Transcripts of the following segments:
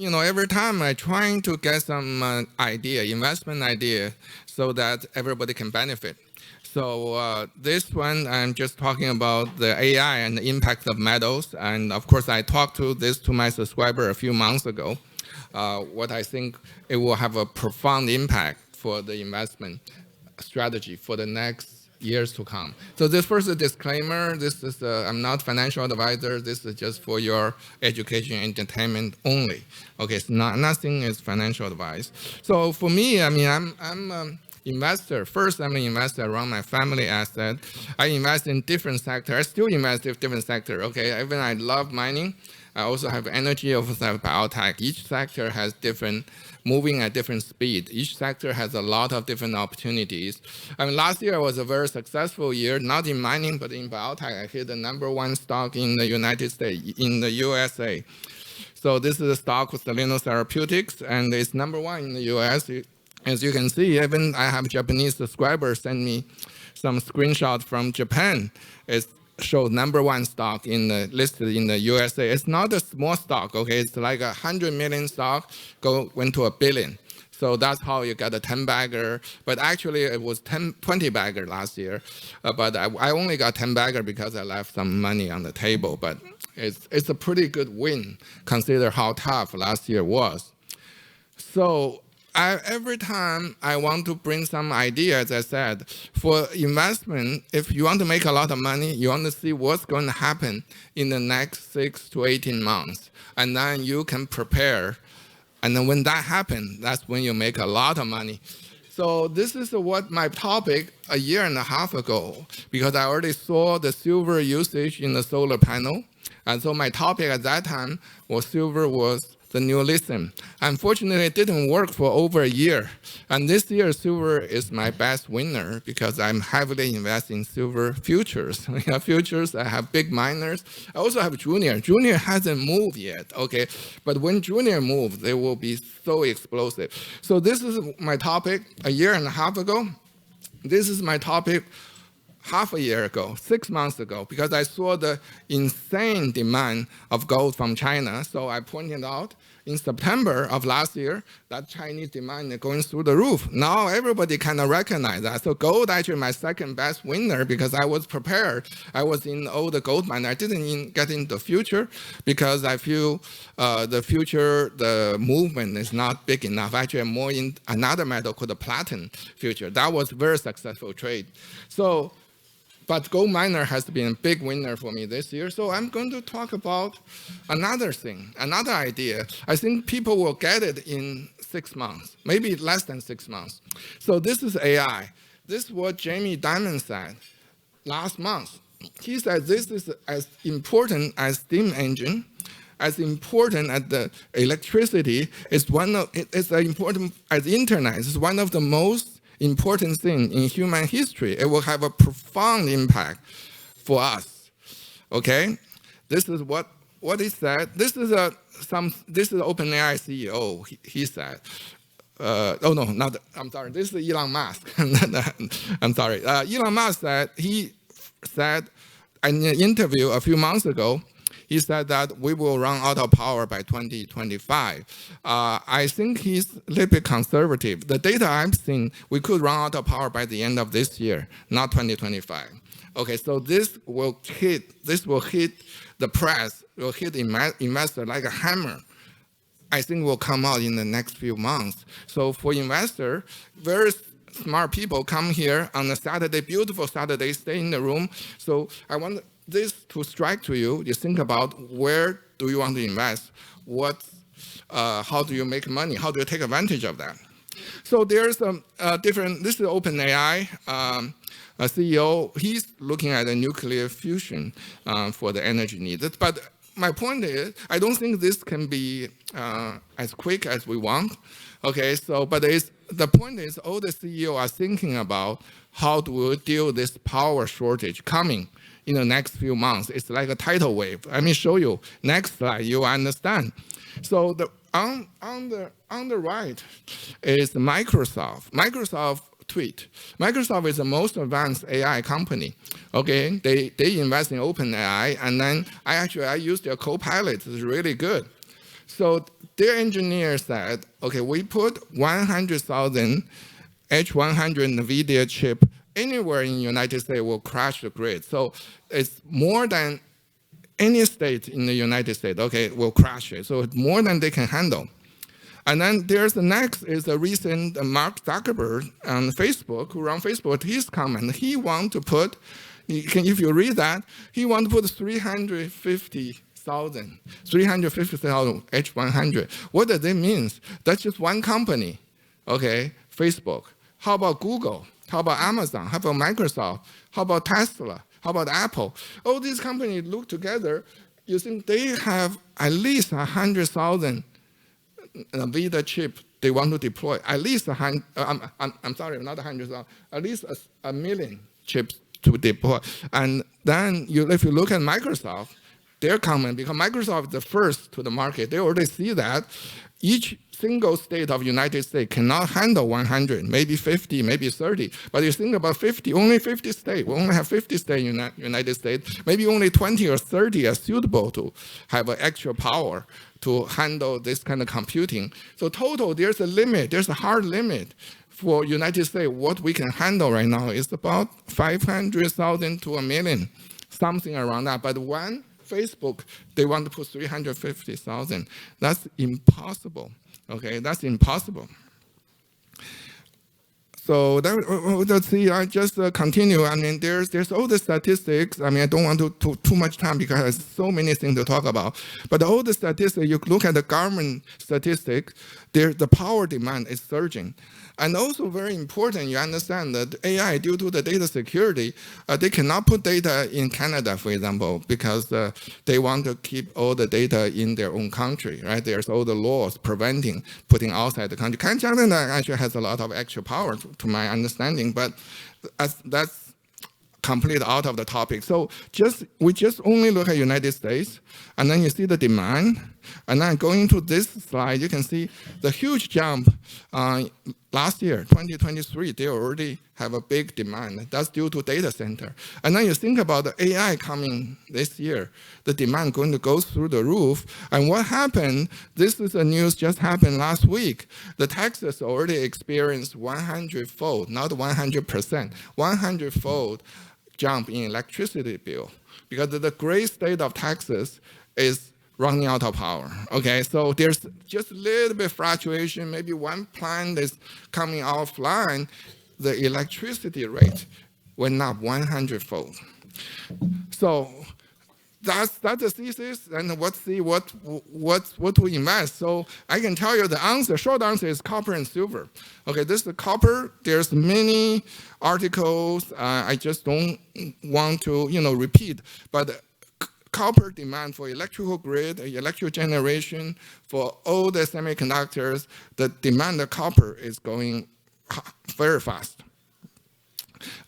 every time I'm trying to get some investment idea, so that everybody can benefit. So this one, I'm just talking about the AI and the impact of metals. And of course, I talked to this to my subscriber a few months ago. What I think it will have a profound impact for the investment strategy for the next years to come. So this first disclaimer, this is I'm not financial advisor. This is just for your education and entertainment only. Okay, so nothing is financial advice. So for me, I mean, I'm investor. First, I'm an investor around my family asset. I invest in different sectors. I still invest in different sectors. Okay, even I love mining. I also have energy, also have biotech. Each sector has different, moving at different speed. Each sector has a lot of different opportunities. I mean, last year was a very successful year, not in mining, but in biotech. I hit the #1 stock in the United States, in the USA. So this is a stock with Chen Lin Therapeutics, and it's #1 in the US. As you can see, even I have Japanese subscribers send me some screenshot from Japan. It shows #1 stock listed in the USA. It's not a small stock, okay? It's like 100 million stock went to $1 billion. So that's how you got a 10-bagger. But actually, it was 20-bagger last year. But I only got 10-bagger because I left some money on the table. But it's a pretty good win, consider how tough last year was. So every time I want to bring some ideas, as I said, for investment, if you want to make a lot of money, you want to see what's going to happen in the next 6 to 18 months. And then you can prepare. And then when that happens, that's when you make a lot of money. So this is what my topic a year and a half ago, because I already saw the silver usage in the solar panel. And so my topic at that time was silver was the new lithium. Unfortunately, it didn't work for over a year. And this year, silver is my best winner because I'm heavily investing in silver futures. Futures, I have big miners. I also have junior. Junior hasn't moved yet, okay? But when junior moves, they will be so explosive. So this is my topic a year and a half ago. This is my topic half a year ago, 6 months ago, because I saw the insane demand of gold from China. So I pointed out in September of last year that Chinese demand is going through the roof. Now everybody kind of recognize that. So gold actually my second best winner because I was prepared. I was in all the gold mine. I didn't get into the future because I feel the future, the movement is not big enough. Actually, I'm more in another metal called the platinum future. That was very successful trade. So, but gold miner has been a big winner for me this year. So I'm going to talk about another thing, another idea. I think people will get it in 6 months, maybe less than 6 months. So this is AI. This is what Jamie Dimon said last month. He said this is as important as steam engine, as important as the electricity. It's as important as the internet. It's one of the most important thing in human history. It will have a profound impact for us. Okay, this is what he said. This is OpenAI CEO. He said. Oh no, not. I'm sorry. This is Elon Musk. I'm sorry. Elon Musk said in an interview a few months ago. He said that we will run out of power by 2025. I think he's a little bit conservative. The data I've seen, we could run out of power by the end of this year, not 2025. Okay, so this will hit the press, will hit investor like a hammer. I think will come out in the next few months. So for investor, very smart people come here on a Saturday, beautiful Saturday, stay in the room. So I want this to strike to you. You think about where do you want to invest? How do you make money? How do you take advantage of that? So there's a different. This is OpenAI CEO. He's looking at a nuclear fusion for the energy needs. But my point is, I don't think this can be as quick as we want. Okay, so but the point is, all the CEO are thinking about how do we deal with this power shortage coming in the next few months. It's like a tidal wave. Let me show you. Next slide, you understand. So on the right is Microsoft. Microsoft tweet. Microsoft is the most advanced AI company. Okay, they invest in OpenAI, and then I use their Copilot. It's really good. So their engineer said, okay, we put 100,000 H100 NVIDIA chip anywhere in the United States will crash the grid. So it's more than any state in the United States, okay, will crash it. So it's more than they can handle. And then there's the next is a recent Mark Zuckerberg on Facebook, who run Facebook, his comment, he want to put, if you read that, he want to put 350,000 H100. What does it mean? That's just one company, okay, Facebook. How about Google? How about Amazon? How about Microsoft? How about Tesla? How about Apple? All these companies look together, you think they have at least 100,000 NVIDIA chip they want to deploy. At least I'm sorry, not 100,000, at least a million chips to deploy. And then if you look at Microsoft, they're common because Microsoft is the first to the market. They already see that each single state of United States cannot handle 100, maybe 50, maybe 30. But you think about 50, only 50 states. We only have 50 states in the United States. Maybe only 20 or 30 are suitable to have an extra power to handle this kind of computing. So total, there's a limit. There's a hard limit for United States. What we can handle right now is about 500,000 to 1 million, something around that. But one Facebook, they want to put 350,000. That's impossible. Okay, that's impossible. So let's see. I just continue. I mean, there's all the statistics. I mean, I don't want to too much time because there's so many things to talk about. But all the statistics, you look at the government statistics, the power demand is surging. And also very important, you understand that AI, due to the data security, they cannot put data in Canada, for example, because they want to keep all the data in their own country, right? There's all the laws preventing putting outside the country. Canada actually has a lot of extra power, to my understanding, but that's completely out of the topic. So we just only look at United States, and then you see the demand. And then going to this slide, you can see the huge jump last year, 2023, they already have a big demand. That's due to data center. And then you think about the AI coming this year, the demand going to go through the roof. And what happened, this is a news just happened last week. The Texas already experienced 100-fold, not 100%, 100-fold jump in electricity bill. Because the great state of Texas is running out of power. Okay, so there's just a little bit fluctuation. Maybe one plant is coming offline, the electricity rate went up 100-fold. So that's the thesis, and let's see what to invest. So I can tell you the answer. Short answer is copper and silver. Okay, this is the copper. There's many articles. I just don't want to repeat, but copper demand for electrical grid, electrical generation, for all the semiconductors, the demand of copper is going very fast.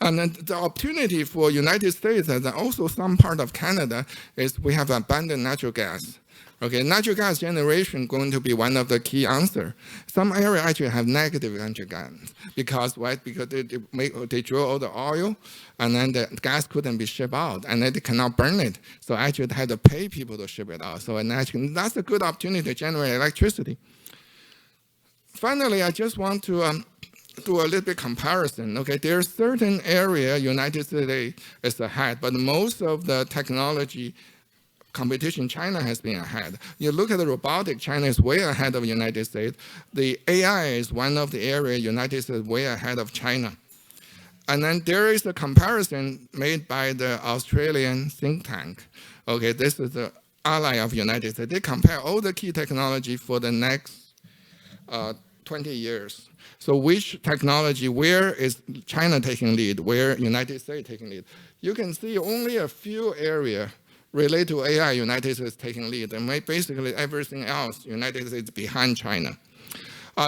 And then the opportunity for United States and also some part of Canada is we have abundant natural gas. Okay, natural gas generation going to be one of the key answers. Some areas actually have negative natural gas because what? Because they drill all the oil, and then the gas couldn't be shipped out, and then they cannot burn it. So actually they had to pay people to ship it out. So that's a good opportunity to generate electricity. Finally, I just want to do a little bit comparison. Okay, there's certain area United States is ahead, but most of the technology competition, China has been ahead. You look at the robotic, China is way ahead of the United States. The AI is one of the areas United States way ahead of China. And then there is a comparison made by the Australian think tank. Okay, this is the ally of United States. They compare all the key technology for the next 20 years. So which technology, where is China taking lead, where United States taking lead? You can see only a few areas related to AI, United States taking lead, and basically everything else, United States behind China.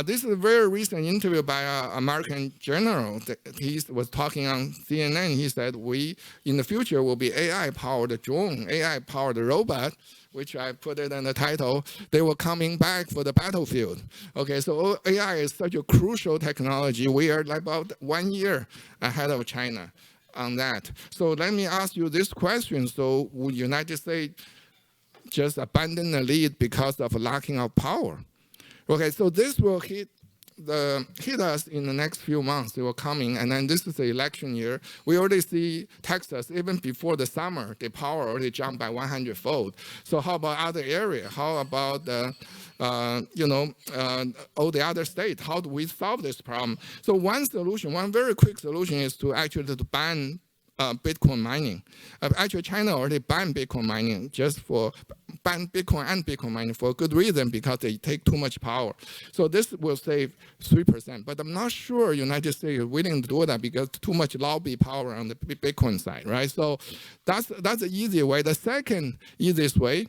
This is a very recent interview by an American general. He was talking on CNN. He said, we, in the future, will be AI-powered drone, AI-powered robot, which I put it in the title. They were coming back for the battlefield. Okay, so AI is such a crucial technology. We are about 1 year ahead of China on that. So let me ask you this question. So would United States just abandon the lead because of lacking of power? Okay, so this will hit us in the next few months. They will coming, and then this is the election year. We already see Texas, even before the summer, the power already jumped by 100-fold. So how about other area? How about all the other states? How do we solve this problem? So one solution, one very quick solution, is to actually to ban Bitcoin mining. Actually, China already banned Bitcoin mining ban Bitcoin and Bitcoin mining for a good reason, because they take too much power. So this will save 3%. But I'm not sure United States is willing to do that because too much lobby power on the Bitcoin side, right? So that's the easy way. The second easiest way,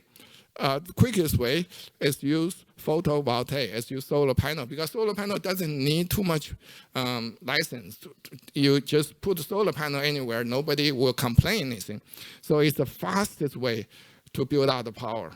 the quickest way, is use photovoltaic, is use solar panel, because solar panel doesn't need too much license. You just put a solar panel anywhere, nobody will complain anything. So it's the fastest way to build out the power.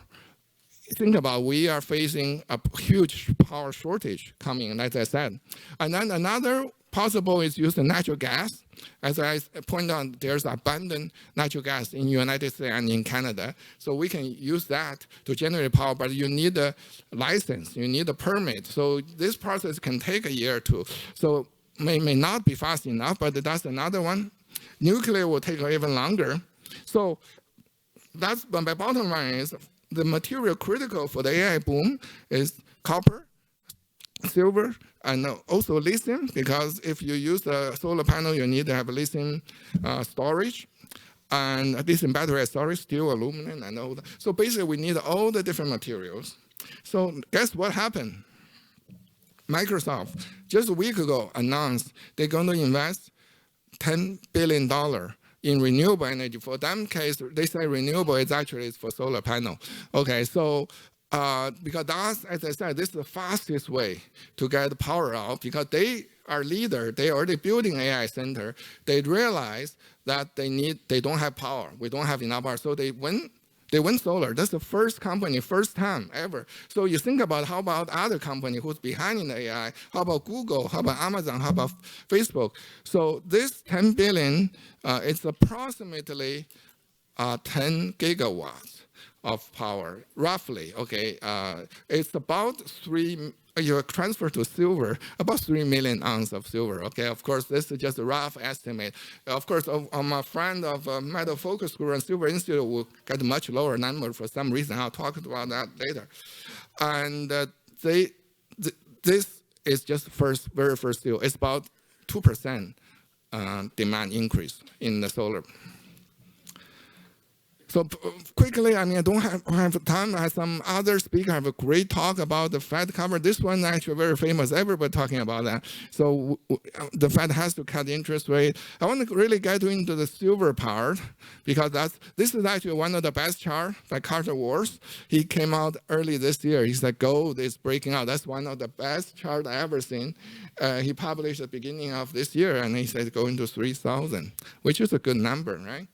Think about, we are facing a huge power shortage coming, like I said. And then another possible is use the natural gas. As I pointed out, there's abundant natural gas in the United States and in Canada. So we can use that to generate power, but you need a license, you need a permit. So this process can take a year or two. So may not be fast enough, but that's another one. Nuclear will take even longer. So that's, but my bottom line is, the material critical for the AI boom is copper, silver, and also lithium, because if you use a solar panel, you need to have lithium storage, and lithium battery storage, steel, aluminum, and all that. So basically, we need all the different materials. So guess what happened? Microsoft, just a week ago, announced they're going to invest $10 billion in renewable energy. For them case, they say renewable is actually for solar panel. Okay, so because that's, as I said, this is the fastest way to get the power out, because they are leader, they already building AI center. They realize that they don't have power. We don't have enough power, so they went solar. That's the first company, first time ever. So you think about, how about other company who's behind in the AI? How about Google? How about Amazon? How about Facebook? So this 10 billion is approximately 10 gigawatts of power, roughly. Okay, it's about you transfer to silver, about 3 million ounces of silver. Okay, of course, this is just a rough estimate. Of course, my friend of Metal Focus Group and Silver Institute will get a much lower number for some reason. I'll talk about that later. And this is just very first deal. It's about 2% demand increase in the solar. So quickly, I mean, I don't have time. I have some other speaker have a great talk about the Fed cover. This one actually very famous. Everybody talking about that. So the Fed has to cut the interest rate. I want to really get into the silver part, because this is actually one of the best chart by Carter Wars. He came out early this year. He said gold is breaking out. That's one of the best chart I ever seen. He published at the beginning of this year, and he said going to 3,000, which is a good number, right?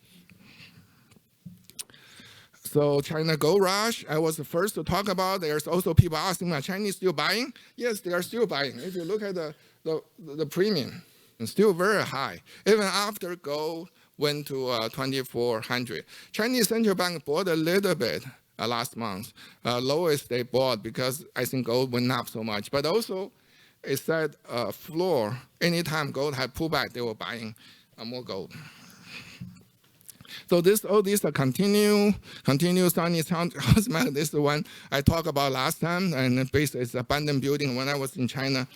So China Gold Rush, I was the first to talk about. There's also people asking, are Chinese still buying? Yes, they are still buying. If you look at the premium, it's still very high. Even after gold went to 2,400. Chinese central bank bought a little bit last month. Lowest they bought, because I think gold went up so much. But also, it said floor, anytime gold had pullback, they were buying more gold. So all these are continuous Sunny house market. This is the one I talked about last time, and basically it's abandoned building. When I was in China,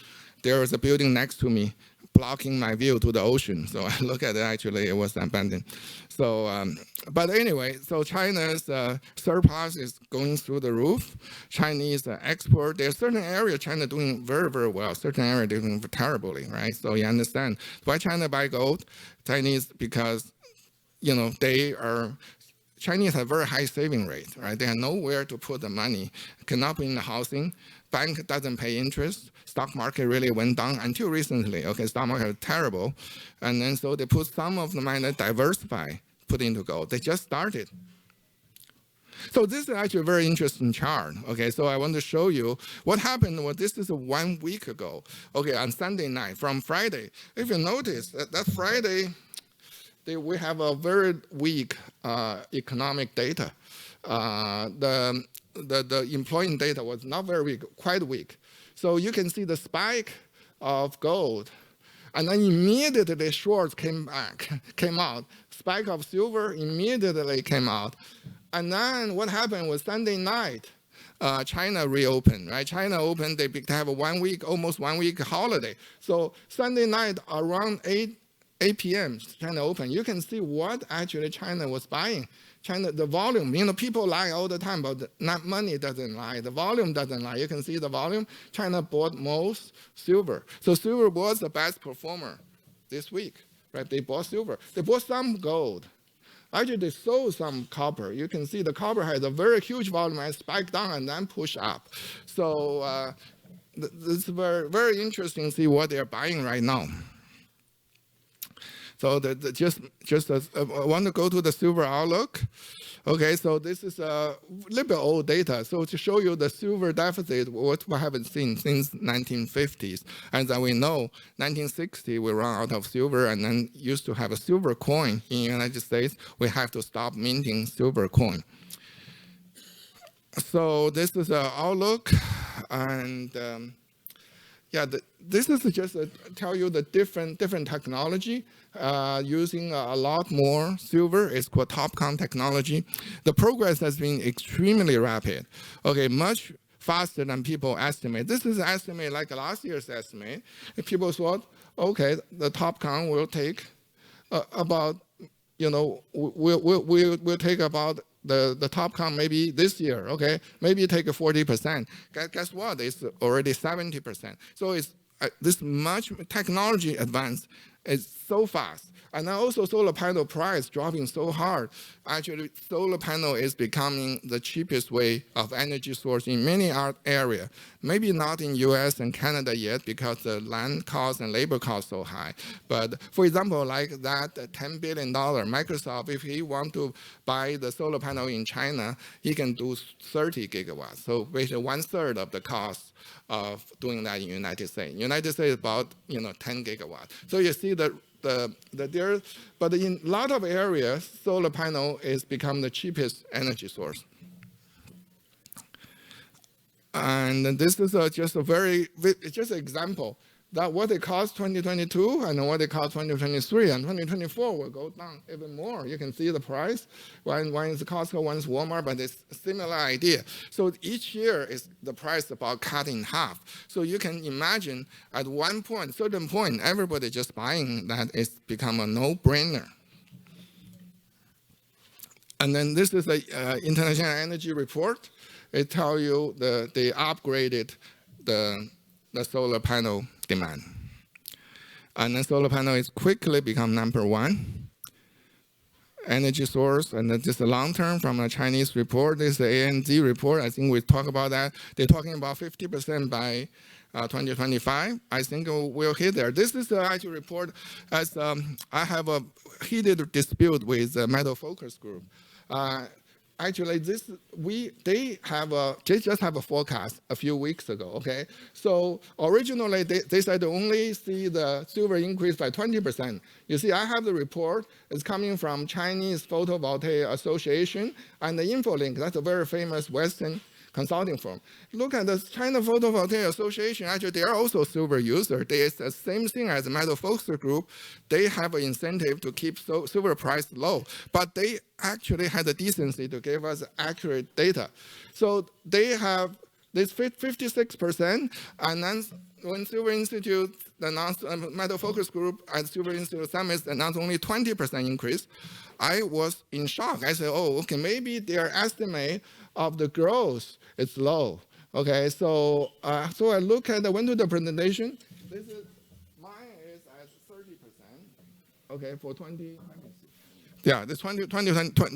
there was a building next to me blocking my view to the ocean. So I look at it, actually it was abandoned. So, but anyway, so China's surplus is going through the roof. Chinese export, there's certain area China doing very, very well, certain area doing terribly, right? So you understand why China buy gold. Chinese, because Chinese have very high saving rate, right? They have nowhere to put the money, cannot put in the housing, bank doesn't pay interest, stock market really went down until recently. Okay, stock market is terrible. And then so they put some of the money, diversify, put into gold. They just started. So this is actually a very interesting chart. Okay, so I want to show you what happened. Well, this is 1 week ago. Okay, on Sunday night, from Friday. If you notice, that Friday, we have a very weak economic data. The employment data was not very weak, quite weak. So you can see the spike of gold. And then immediately shorts came out. Spike of silver immediately came out. And then what happened was Sunday night, China reopened, right? China opened, they have a almost 1 week holiday. So Sunday night around 8 p.m., China opened. You can see what actually China was buying. China, the volume, people lie all the time, but not money doesn't lie. The volume doesn't lie. You can see the volume. China bought most silver. So silver was the best performer this week, right? They bought silver. They bought some gold. Actually, they sold some copper. You can see the copper has a very huge volume and spike down and then push up. So it's very, very interesting to see what they're buying right now. So I want to go to the silver outlook. Okay, so this is a little bit old data. So to show you the silver deficit, what we haven't seen since 1950s. And then we know 1960 we run out of silver and then used to have a silver coin in the United States. We have to stop minting silver coin. So this is an outlook, and this is just to tell you the different technology using a lot more silver. It's called TOPCon technology. The progress has been extremely rapid. Okay, much faster than people estimate. This is an estimate like last year's estimate. If people thought, okay, the TOPCon will take about, we'll take about the TOPCon maybe this year, okay? Maybe take 40%. Guess what? It's already 70%. So it's this much technology advance is so fast. And then also solar panel price dropping so hard. Actually, solar panel is becoming the cheapest way of energy source in many areas. Maybe not in US and Canada yet because the land cost and labor cost so high. But for example, like that $10 billion, Microsoft, if he want to buy the solar panel in China, he can do 30 gigawatts. So basically 1/3 of the cost of doing that in the United States. United States is about 10 gigawatts. So you see but in a lot of areas, solar panel is become the cheapest energy source. And this is just an example that what it cost 2022 and what it cost 2023, and 2024 will go down even more. You can see the price. One is Costco, one is Walmart, but it's a similar idea. So each year is the price about cut in half. So you can imagine at certain point, everybody just buying that, it's become a no-brainer. And then this is the International Energy Report. It tells you they upgraded the solar panel demand. And then solar panel is quickly become #1 energy source, and this is a long term from a Chinese report. This is the ANZ report. I think we talk about that. They're talking about 50% by 2025. I think we'll hit there. This is the actual report. As I have a heated dispute with the Metal Focus Group. Actually, they just have a forecast a few weeks ago, okay? So originally, they said they only see the silver increase by 20%. You see, I have the report. It's coming from Chinese Photovoltaic Association and the InfoLink. That's a very famous Western consulting firm. Look at the China Photovoltaic Association. Actually, they are also silver users. It's the same thing as the Metal Focus Group. They have an incentive to keep silver price low, but they actually had the decency to give us accurate data. So they have this 56%, and then when Silver Institute announced, Metal Focus Group at Silver Institute Summit announced only 20% increase, I was in shock. I said, oh, okay, maybe their estimate of the growth is low. Okay, so I went to the presentation. Mine is at 30%. Okay, for 20. Yeah, this 20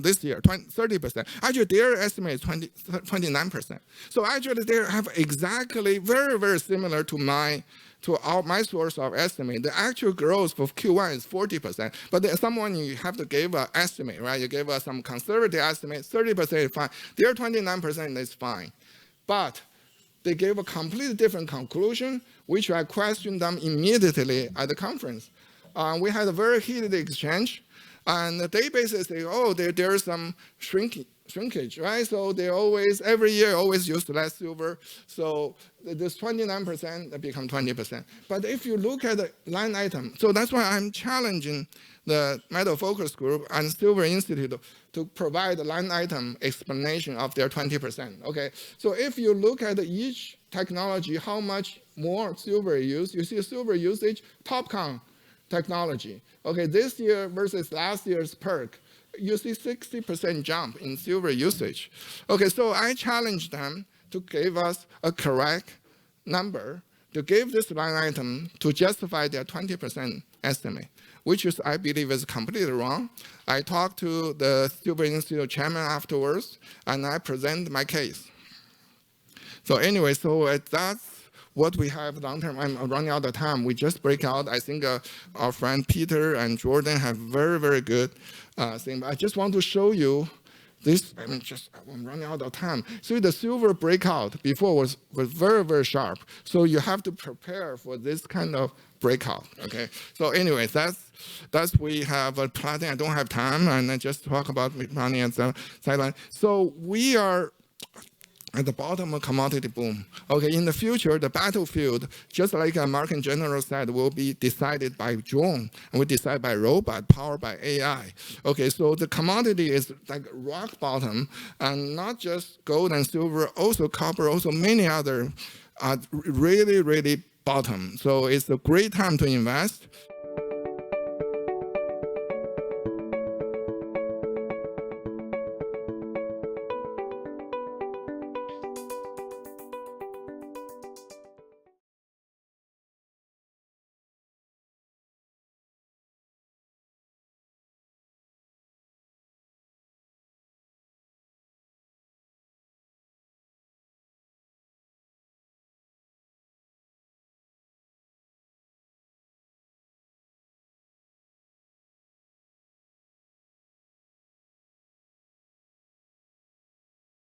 this year, 30%. Actually, their estimate is 29%. So actually, they have exactly very, very similar to my source of estimate. The actual growth for Q1 is 40%. But there's someone you have to give an estimate, right? You give us some conservative estimate, 30% is fine. Their 29% is fine. But they gave a completely different conclusion, which I questioned them immediately at the conference. We had a very heated exchange. And the databases say, oh, there's some shrinkage, right? So they always, every year, always use less silver. So this 29% become 20%. But if you look at the line item, so that's why I'm challenging the Metal Focus Group and Silver Institute to provide a line item explanation of their 20%. Okay, so if you look at each technology, how much more silver used, you see silver usage, TOPCon technology. Okay, this year versus last year's PERC, you see 60% jump in silver usage. Okay, so I challenge them to give us a correct number, to give this line item to justify their 20% estimate, which is, I believe, is completely wrong. I talked to the Silver Institute chairman afterwards, and I present my case. So anyway, so that's what we have long term. I'm running out of time. We just break out. I think our friend Peter and Jordan have very, very good thing. But I just want to show you this. I'm running out of time. So the silver breakout before was very, very sharp. So you have to prepare for this kind of breakout. Okay. So anyway, that's we have a planning. I don't have time, and I just talk about money and sideline. So we are at the bottom of commodity boom. Okay, in the future, the battlefield, just like American general said, will be decided by drone, and we decide by robot, powered by AI. Okay, so the commodity is like rock bottom, and not just gold and silver, also copper, also many other are really, really bottom. So it's a great time to invest.